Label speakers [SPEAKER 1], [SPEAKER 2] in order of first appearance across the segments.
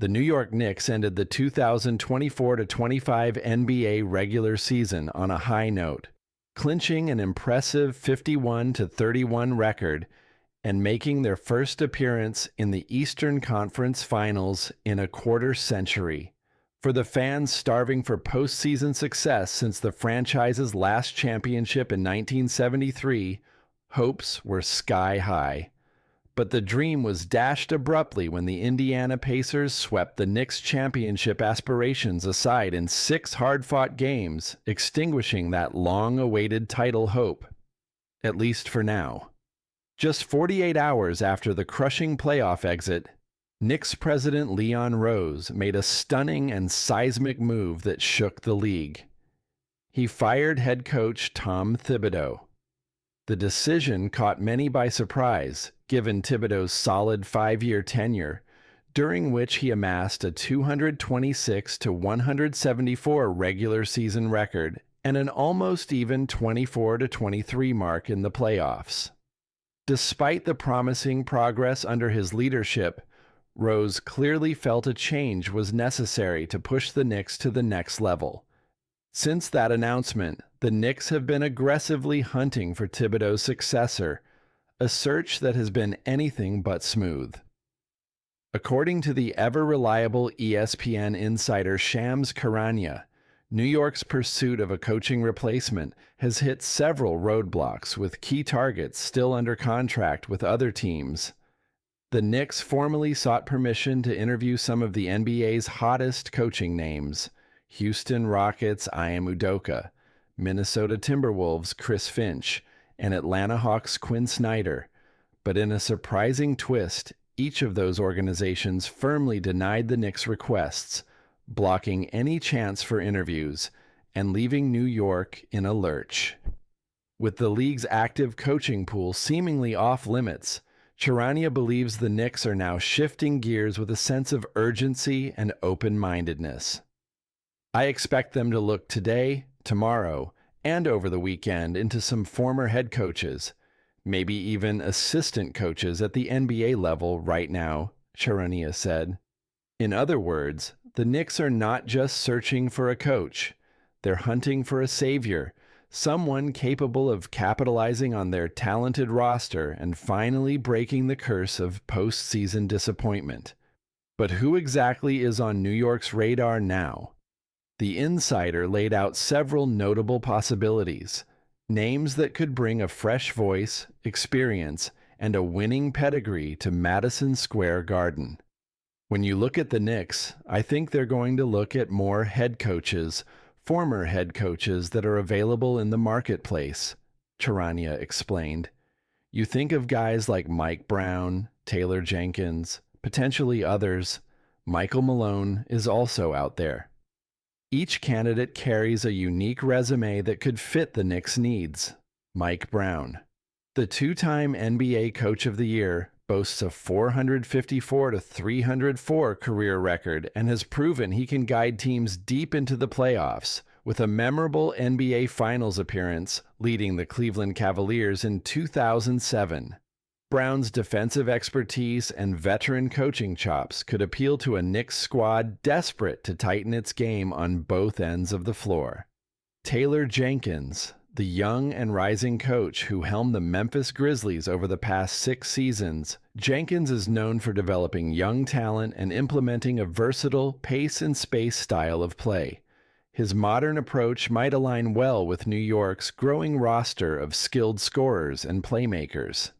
[SPEAKER 1] The New York Knicks ended the 2024-25 NBA regular season on a high note, clinching an impressive 51-31 record and making their first appearance in the Eastern Conference Finals in a quarter century. For the fans starving for postseason success since the franchise's last championship in 1973, hopes were sky high. But the dream was dashed abruptly when the Indiana Pacers swept the Knicks' championship aspirations aside in 6 hard-fought games, extinguishing that long-awaited title hope. At least for now. Just 48 hours after the crushing playoff exit, Knicks president Leon Rose made a stunning and seismic move that shook the league. He fired head coach Tom Thibodeau. The decision caught many by surprise, given Thibodeau's solid 5-year tenure, during which he amassed a 226-174 regular season record and an almost even 24-23 mark in the playoffs. Despite the promising progress under his leadership, Rose clearly felt a change was necessary to push the Knicks to the next level. Since that announcement, the Knicks have been aggressively hunting for Thibodeau's successor, a search that has been anything but smooth. According to the ever-reliable ESPN insider Shams Charania, New York's pursuit of a coaching replacement has hit several roadblocks, with key targets still under contract with other teams. The Knicks formally sought permission to interview some of the NBA's hottest coaching names: Houston Rockets' Ime Udoka, Minnesota Timberwolves' Chris Finch, and Atlanta Hawks' Quinn Snyder. But in a surprising twist, each of those organizations firmly denied the Knicks' requests, blocking any chance for interviews and leaving New York in a lurch. With the league's active coaching pool seemingly off limits, Charania believes the Knicks are now shifting gears with a sense of urgency and open-mindedness. I expect them to look today, tomorrow, and over the weekend into some former head coaches, maybe even assistant coaches at the NBA level right now, Charania said. In other words, the Knicks are not just searching for a coach. They're hunting for a savior, someone capable of capitalizing on their talented roster and finally breaking the curse of postseason disappointment. But who exactly is on New York's radar now? The insider laid out several notable possibilities, names that could bring a fresh voice, experience, and a winning pedigree to Madison Square Garden. When you look at the Knicks, I think they're going to look at more head coaches, former head coaches that are available in the marketplace, Charania explained. You think of guys like Mike Brown, Taylor Jenkins, potentially others. Michael Malone is also out there. Each candidate carries a unique resume that could fit the Knicks' needs. Mike Brown, the 2-time NBA Coach of the Year, boasts a 454-304 career record and has proven he can guide teams deep into the playoffs, with a memorable NBA Finals appearance leading the Cleveland Cavaliers in 2007. Brown's defensive expertise and veteran coaching chops could appeal to a Knicks squad desperate to tighten its game on both ends of the floor. Taylor Jenkins, the young and rising coach who helmed the Memphis Grizzlies over the past 6 seasons, Jenkins is known for developing young talent and implementing a versatile pace and space style of play. His modern approach might align well with New York's growing roster of skilled scorers and playmakers.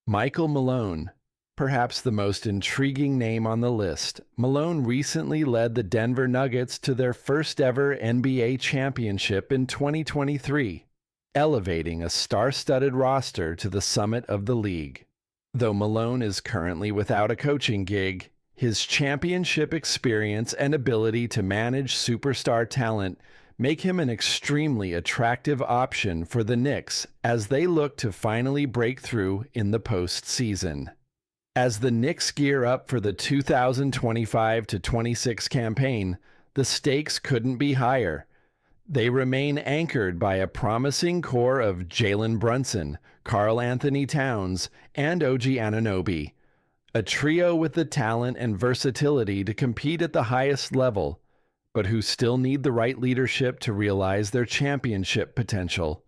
[SPEAKER 1] Michael Malone, perhaps the most intriguing name on the list. Malone recently led the Denver Nuggets to their first-ever NBA championship in 2023, elevating a star-studded roster to the summit of the league. Though Malone is currently without a coaching gig, his championship experience and ability to manage superstar talent make him an extremely attractive option for the Knicks as they look to finally break through in the postseason. As the Knicks gear up for the 2025-26 campaign, the stakes couldn't be higher. They remain anchored by a promising core of Jalen Brunson, Karl-Anthony Towns, and OG Anunoby. A trio with the talent and versatility to compete at the highest level, but who still need the right leadership to realize their championship potential.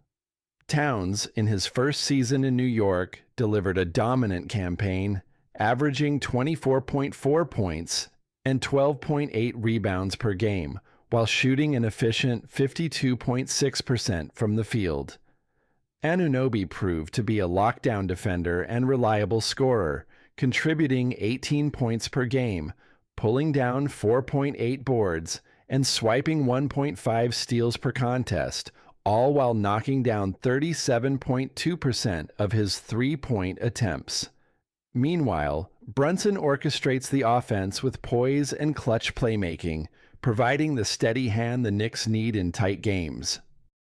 [SPEAKER 1] Towns, in his first season in New York, delivered a dominant campaign, averaging 24.4 points and 12.8 rebounds per game, while shooting an efficient 52.6% from the field. Anunoby proved to be a lockdown defender and reliable scorer, contributing 18 points per game, pulling down 4.8 boards, and swiping 1.5 steals per contest, all while knocking down 37.2% of his three-point attempts. Meanwhile, Brunson orchestrates the offense with poise and clutch playmaking, providing the steady hand the Knicks need in tight games.